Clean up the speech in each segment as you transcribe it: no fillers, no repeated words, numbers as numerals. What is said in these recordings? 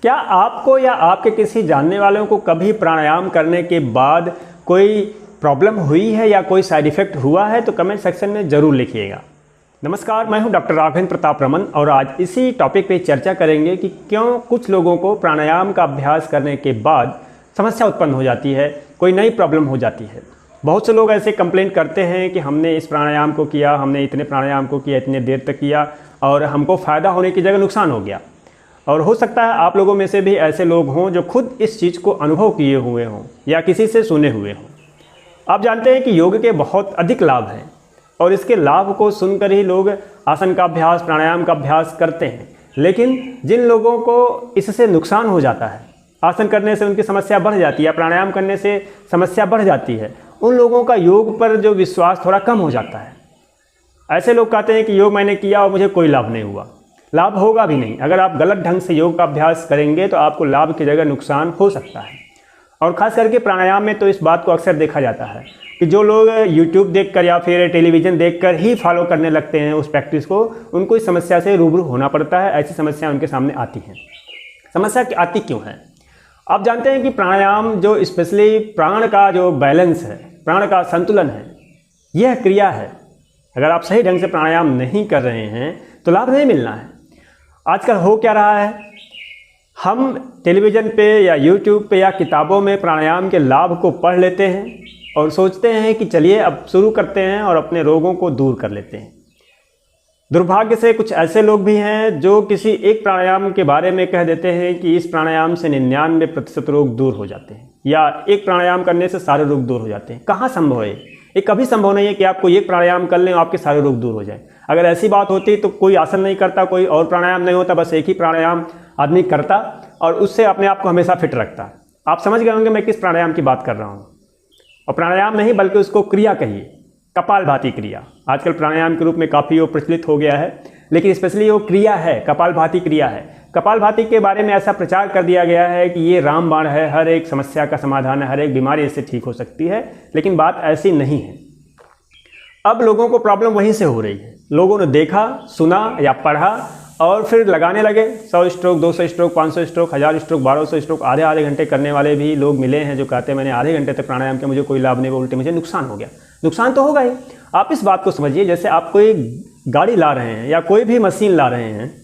क्या आपको या आपके किसी जानने वालों को कभी प्राणायाम करने के बाद कोई प्रॉब्लम हुई है या कोई साइड इफ़ेक्ट हुआ है? तो कमेंट सेक्शन में ज़रूर लिखिएगा। नमस्कार, मैं हूं डॉक्टर राघवेंद्र प्रताप रमन और आज इसी टॉपिक पे चर्चा करेंगे कि क्यों कुछ लोगों को प्राणायाम का अभ्यास करने के बाद समस्या उत्पन्न हो जाती है, कोई नई प्रॉब्लम हो जाती है। बहुत से लोग ऐसे कंप्लेंट करते हैं कि हमने इस प्राणायाम को किया, हमने इतने प्राणायाम को किया, इतने देर तक किया और हमको फ़ायदा होने की जगह नुकसान हो गया। और हो सकता है आप लोगों में से भी ऐसे लोग हों जो खुद इस चीज़ को अनुभव किए हुए हों या किसी से सुने हुए हों। आप जानते हैं कि योग के बहुत अधिक लाभ हैं और इसके लाभ को सुनकर ही लोग आसन का अभ्यास, प्राणायाम का अभ्यास करते हैं। लेकिन जिन लोगों को इससे नुकसान हो जाता है, आसन करने से उनकी समस्या बढ़ जाती है, प्राणायाम करने से समस्या बढ़ जाती है, उन लोगों का योग पर जो विश्वास थोड़ा कम हो जाता है। ऐसे लोग कहते हैं कि योग मैंने किया और मुझे कोई लाभ नहीं हुआ। लाभ होगा भी नहीं। अगर आप गलत ढंग से योग का अभ्यास करेंगे तो आपको लाभ की जगह नुकसान हो सकता है। और ख़ास करके प्राणायाम में तो इस बात को अक्सर देखा जाता है कि जो लोग YouTube देखकर या फिर टेलीविज़न देखकर ही फॉलो करने लगते हैं उस प्रैक्टिस को, उनको इस समस्या से रूबरू होना पड़ता है। ऐसी समस्या उनके सामने आती हैं। समस्या आती क्यों है? आप जानते हैं कि प्राणायाम जो स्पेशली प्राण का जो बैलेंस है, प्राण का संतुलन है, यह क्रिया है। अगर आप सही ढंग से प्राणायाम नहीं कर रहे हैं तो लाभ नहीं मिलना है। आजकल हो क्या रहा है, हम टेलीविज़न पे या यूट्यूब पे या किताबों में प्राणायाम के लाभ को पढ़ लेते हैं और सोचते हैं कि चलिए अब शुरू करते हैं और अपने रोगों को दूर कर लेते हैं। दुर्भाग्य से कुछ ऐसे लोग भी हैं जो किसी एक प्राणायाम के बारे में कह देते हैं कि इस प्राणायाम से 99% रोग दूर हो जाते हैं या एक प्राणायाम करने से सारे रोग दूर हो जाते हैं। कहाँ संभव है? ये कभी संभव नहीं है कि आपको एक प्राणायाम कर लें और आपके सारे रोग दूर हो जाए। अगर ऐसी बात होती तो कोई आसन नहीं करता, कोई और प्राणायाम नहीं होता, बस एक ही प्राणायाम आदमी करता और उससे अपने आप को हमेशा फिट रखता। आप समझ गए होंगे मैं किस प्राणायाम की बात कर रहा हूँ। और प्राणायाम नहीं बल्कि उसको क्रिया कहिए, कपालभाति क्रिया। आजकल प्राणायाम के रूप में काफ़ी वो प्रचलित हो गया है, लेकिन स्पेशली वो क्रिया है, कपालभाति क्रिया है। कपालभाति के बारे में ऐसा प्रचार कर दिया गया है कि ये रामबाण है, हर एक समस्या का समाधान है, हर एक बीमारी इससे ठीक हो सकती है। लेकिन बात ऐसी नहीं है। अब लोगों को प्रॉब्लम वहीं से हो रही है। लोगों ने देखा, सुना या पढ़ा और फिर लगाने लगे। 100 stroke, 200 stroke, 500 stroke, 1000 stroke, 1200 stroke, आधे घंटे करने वाले भी लोग मिले हैं जो कहते हैं मैंने आधे घंटे तक प्राणायाम किया, मुझे कोई लाभ नहीं, उल्टे मुझे नुकसान हो गया। नुकसान तो होगा ही। आप इस बात को समझिए, जैसे आप कोई गाड़ी ला रहे हैं या कोई भी मशीन ला रहे हैं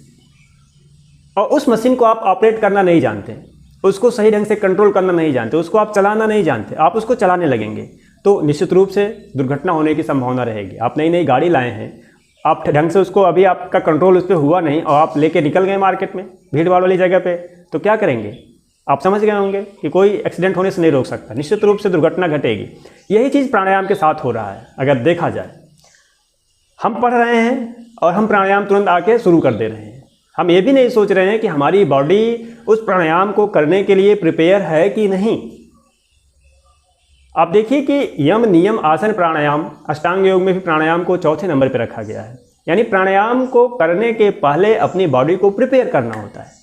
और उस मशीन को आप ऑपरेट करना नहीं जानते, उसको सही ढंग से कंट्रोल करना नहीं जानते, उसको आप चलाना नहीं जानते, आप उसको चलाने लगेंगे तो निश्चित रूप से दुर्घटना होने की संभावना रहेगी। आप नई नई गाड़ी लाए हैं, आप ढंग से उसको अभी आपका कंट्रोल उस पर हुआ नहीं और आप लेके निकल गए मार्केट में भीड़ भाड़ वाली जगह पे, तो क्या करेंगे? आप समझ गए होंगे कि कोई एक्सीडेंट होने से नहीं रोक सकता, निश्चित रूप से दुर्घटना घटेगी। यही चीज़ प्राणायाम के साथ हो रहा है। अगर देखा जाए, हम पढ़ रहे हैं और हम प्राणायाम तुरंत आके शुरू कर दे रहे हैं। हम ये भी नहीं सोच रहे हैं कि हमारी बॉडी उस प्राणायाम को करने के लिए प्रिपेयर है कि नहीं। आप देखिए कि यम, नियम, आसन, प्राणायाम, अष्टांग योग में भी प्राणायाम को चौथे नंबर पर रखा गया है। यानी प्राणायाम को करने के पहले अपनी बॉडी को प्रिपेयर करना होता है।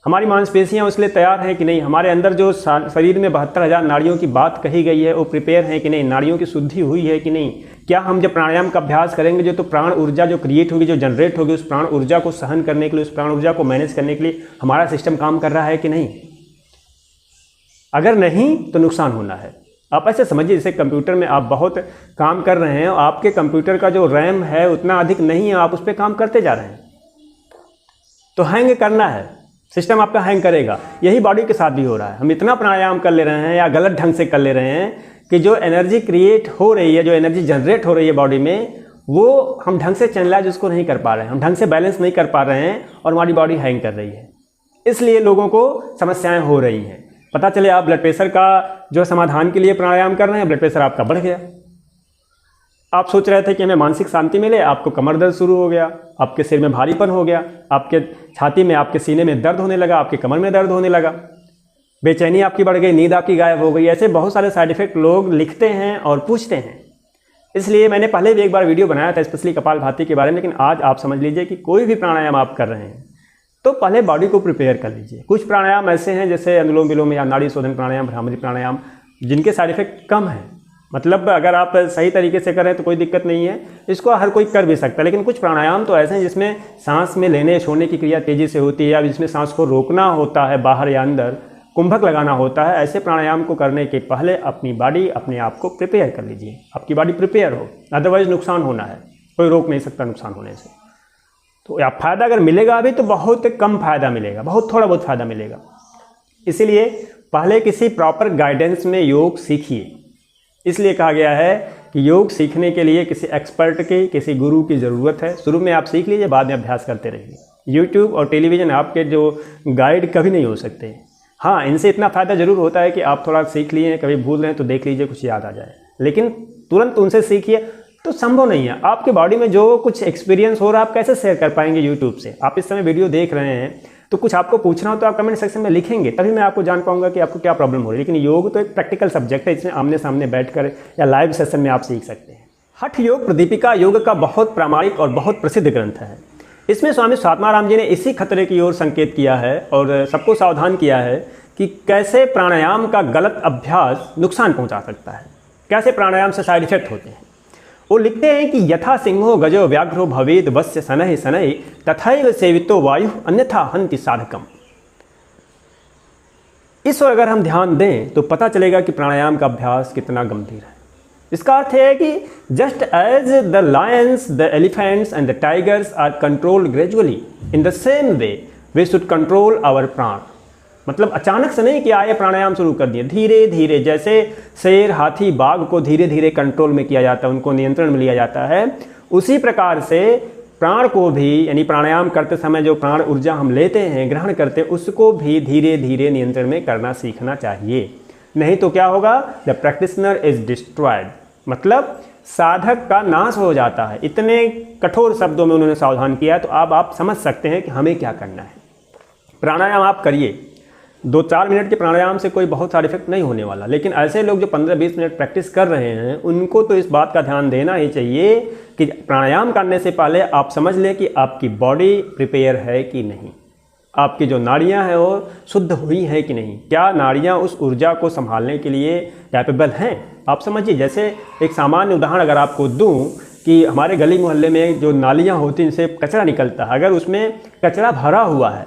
हमारी मांसपेशियां उसके लिए तैयार हैं कि नहीं, हमारे अंदर जो शरीर में 72,000 नाड़ियों की बात कही गई है वो प्रिपेयर हैं कि नहीं, नाड़ियों की शुद्धि हुई है कि नहीं। क्या हम जब प्राणायाम का अभ्यास करेंगे जो तो प्राण ऊर्जा जो क्रिएट होगी, जो जनरेट होगी, उस प्राण ऊर्जा को सहन करने के लिए, उस प्राण ऊर्जा को मैनेज करने के लिए हमारा सिस्टम काम कर रहा है कि नहीं। अगर नहीं तो नुकसान होना है। आप ऐसे समझिए जैसे कंप्यूटर में आप बहुत काम कर रहे हैं और आपके कंप्यूटर का जो रैम है उतना अधिक नहीं है, आप उस पर काम करते जा रहे हैं तो हैंग करना है, सिस्टम आपका हैंग करेगा। यही बॉडी के साथ भी हो रहा है। हम इतना प्राणायाम कर ले रहे हैं या गलत ढंग से कर ले रहे हैं कि जो एनर्जी क्रिएट हो रही है, जो एनर्जी जनरेट हो रही है बॉडी में, वो हम ढंग से चैनलाइज उसको नहीं कर पा रहे हैं, हम ढंग से बैलेंस नहीं कर पा रहे हैं और हमारी बॉडी हैंग कर रही है। इसलिए लोगों को समस्याएं हो रही हैं। पता चले आप ब्लड प्रेशर का जो समाधान के लिए प्राणायाम कर रहे हैं, ब्लड प्रेशर आपका बढ़ गया। आप सोच रहे थे कि हमें मानसिक शांति मिले, आपको कमर दर्द शुरू हो गया, आपके सिर में भारीपन हो गया, आपके छाती में, आपके सीने में दर्द होने लगा, आपके कमर में दर्द होने लगा, बेचैनी आपकी बढ़ गई, नींद आपकी गायब हो गई। ऐसे बहुत सारे साइड इफेक्ट लोग लिखते हैं और पूछते हैं। इसलिए मैंने पहले भी एक बार वीडियो बनाया था स्पेशली कपालभाति के बारे में, लेकिन आज आप समझ लीजिए कि कोई भी प्राणायाम आप कर रहे हैं तो पहले बॉडी को प्रिपेयर कर लीजिए। कुछ प्राणायाम ऐसे हैं जैसे अनुलोम विलोम या नाड़ी शोधन प्राणायाम, भ्रामरी प्राणायाम, जिनके साइड इफेक्ट कम हैं, मतलब अगर आप सही तरीके से करें तो कोई दिक्कत नहीं है, इसको हर कोई कर भी सकता है। लेकिन कुछ प्राणायाम तो ऐसे हैं जिसमें सांस में लेने छोड़ने की क्रिया तेज़ी से होती है, या जिसमें सांस को रोकना होता है बाहर या अंदर, कुंभक लगाना होता है। ऐसे प्राणायाम को करने के पहले अपनी बॉडी अपने आप को प्रिपेयर कर लीजिए, आपकी बॉडी प्रिपेयर हो, अदरवाइज नुकसान होना है, कोई रोक नहीं सकता नुकसान होने से। तो आप फ़ायदा अगर मिलेगा अभी तो बहुत कम फ़ायदा मिलेगा, बहुत थोड़ा बहुत फ़ायदा मिलेगा। इसीलिए पहले किसी प्रॉपर गाइडेंस में योग सीखिए। इसलिए कहा गया है कि योग सीखने के लिए किसी एक्सपर्ट की, किसी गुरु की ज़रूरत है। शुरू में आप सीख लीजिए, बाद में अभ्यास करते रहिए। यूट्यूब और टेलीविज़न आपके जो गाइड कभी नहीं हो सकते। हाँ, इनसे इतना फ़ायदा ज़रूर होता है कि आप थोड़ा सीख लिए, कभी भूल रहे हैं तो देख लीजिए, कुछ याद आ जाए। लेकिन तुरंत उनसे सीखिए तो संभव नहीं है। आपके बॉडी में जो कुछ एक्सपीरियंस हो रहा है आप कैसे शेयर कर पाएंगे यूट्यूब से? आप इस समय वीडियो देख रहे हैं तो कुछ आपको पूछना हो तो आप कमेंट सेक्शन में लिखेंगे, तभी मैं आपको जान पाऊंगा कि आपको क्या प्रॉब्लम हो रही है। लेकिन योग तो एक प्रैक्टिकल सब्जेक्ट है, इसमें आमने सामने बैठकर या लाइव सेशन में आप सीख सकते हैं। हठ योग प्रदीपिका योग का बहुत प्रामाणिक और बहुत प्रसिद्ध ग्रंथ है। इसमें स्वामी स्वात्माराम जी ने इसी खतरे की ओर संकेत किया है और सबको सावधान किया है कि कैसे प्राणायाम का गलत अभ्यास नुकसान पहुंचा सकता है, कैसे प्राणायाम से साइड इफेक्ट होते हैं। वो लिखते हैं कि यथा सिंहो गजो व्याघ्रो भवेद वस्य शनैः शनैः तथैव सेवितो वायु अन्यथा हन्ति साधकम। इस ओर अगर हम ध्यान दें तो पता चलेगा कि प्राणायाम का अभ्यास कितना गंभीर है। इसका अर्थ है कि just as the lions, the elephants and the tigers are controlled gradually, in the same way we should control our prana. मतलब अचानक से नहीं कि आए प्राणायाम शुरू कर दिए, धीरे धीरे, जैसे शेर, हाथी, बाघ को धीरे धीरे कंट्रोल में किया जाता है, उनको नियंत्रण में लिया जाता है, उसी प्रकार से प्राण को भी, यानी प्राणायाम करते समय जो प्राण ऊर्जा हम लेते हैं, ग्रहण करते हैं, उसको भी धीरे धीरे नियंत्रण में करना सीखना चाहिए। नहीं तो क्या होगा? द प्रैक्टिशनर इज डिस्ट्रॉयड, मतलब साधक का नाश हो जाता है। इतने कठोर शब्दों में उन्होंने सावधान किया, तो अब आप समझ सकते हैं कि हमें क्या करना है। प्राणायाम आप करिए, 2-4 मिनट के प्राणायाम से कोई बहुत सारा इफेक्ट नहीं होने वाला। लेकिन ऐसे लोग जो 15-20 मिनट प्रैक्टिस कर रहे हैं, उनको तो इस बात का ध्यान देना ही चाहिए कि प्राणायाम करने से पहले आप समझ लें कि आपकी बॉडी प्रिपेयर है कि नहीं, आपकी जो नाड़ियां हैं वो शुद्ध हुई है कि नहीं, क्या नाड़ियां उस ऊर्जा को संभालने के लिए कैपेबल हैं। आप समझिए, जैसे एक सामान्य उदाहरण अगर आपको दूँ कि हमारे गली मोहल्ले में जो नालियाँ होती हैं, इनसे कचरा निकलता है, अगर उसमें कचरा भरा हुआ है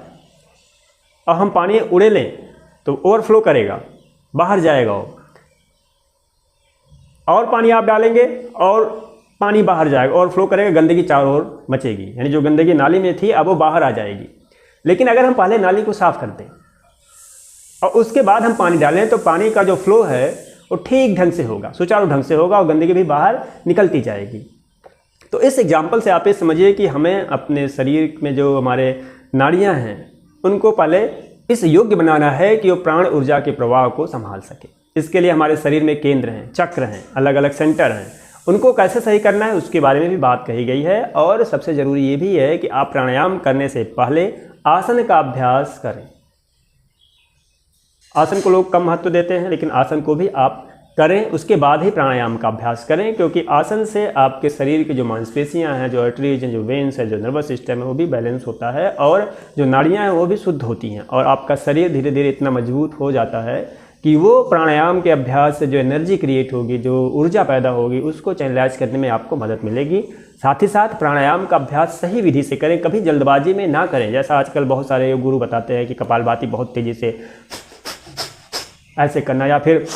और हम पानी उड़े लें तो ओवरफ्लो करेगा, बाहर जाएगा वो, और पानी आप डालेंगे और पानी बाहर जाएगा, ओवरफ्लो करेगा, गंदगी चारों ओर मचेगी, यानी जो गंदगी नाली में थी अब वो बाहर आ जाएगी। लेकिन अगर हम पहले नाली को साफ कर दें और उसके बाद हम पानी डालें तो पानी का जो फ्लो है वो ठीक ढंग से होगा, सुचारू ढंग से होगा और गंदगी भी बाहर निकलती जाएगी। तो इस एग्जाम्पल से आप ये समझिए कि हमें अपने शरीर में जो हमारे नाड़ियाँ हैं उनको पहले इस योग्य बनाना है कि वो प्राण ऊर्जा के प्रवाह को संभाल सके। इसके लिए हमारे शरीर में केंद्र हैं, चक्र हैं, अलग अलग सेंटर हैं, उनको कैसे सही करना है उसके बारे में भी बात कही गई है। और सबसे ज़रूरी ये भी है कि आप प्राणायाम करने से पहले आसन का अभ्यास करें। आसन को लोग कम महत्व देते हैं, लेकिन आसन को भी आप करें, उसके बाद ही प्राणायाम का अभ्यास करें, क्योंकि आसन से आपके शरीर की जो मांसपेशियां हैं, जो आर्टरीज हैं, जो वेन्स है, जो नर्वस सिस्टम है, वो भी बैलेंस होता है और जो नाड़ियां हैं वो भी शुद्ध होती हैं और आपका शरीर धीरे धीरे इतना मजबूत हो जाता है कि वो प्राणायाम के अभ्यास से जो एनर्जी क्रिएट होगी, जो ऊर्जा पैदा होगी, उसको चैनलाइज करने में आपको मदद मिलेगी। साथ ही साथ प्राणायाम का अभ्यास सही विधि से करें, कभी जल्दबाजी में ना करें। जैसा आजकल बहुत सारे गुरु बताते हैं कि कपालभाति बहुत तेज़ी से ऐसे करना या फिर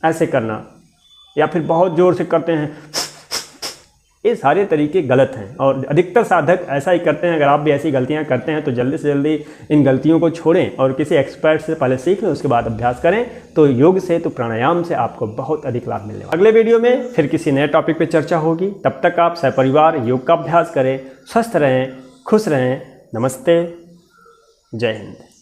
ऐसे करना या फिर बहुत ज़ोर से करते हैं, ये सारे तरीके गलत हैं और अधिकतर साधक ऐसा ही करते हैं। अगर आप भी ऐसी गलतियां करते हैं तो जल्दी से जल्दी इन गलतियों को छोड़ें और किसी एक्सपर्ट से पहले सीख लें, उसके बाद अभ्यास करें। तो योग से, तो प्राणायाम से आपको बहुत अधिक लाभ मिलने वाला है। अगले वीडियो में फिर किसी नए टॉपिक पर चर्चा होगी। तब तक आप सपरिवार योग का अभ्यास करें, स्वस्थ रहें, खुश रहें। नमस्ते, जय हिंद।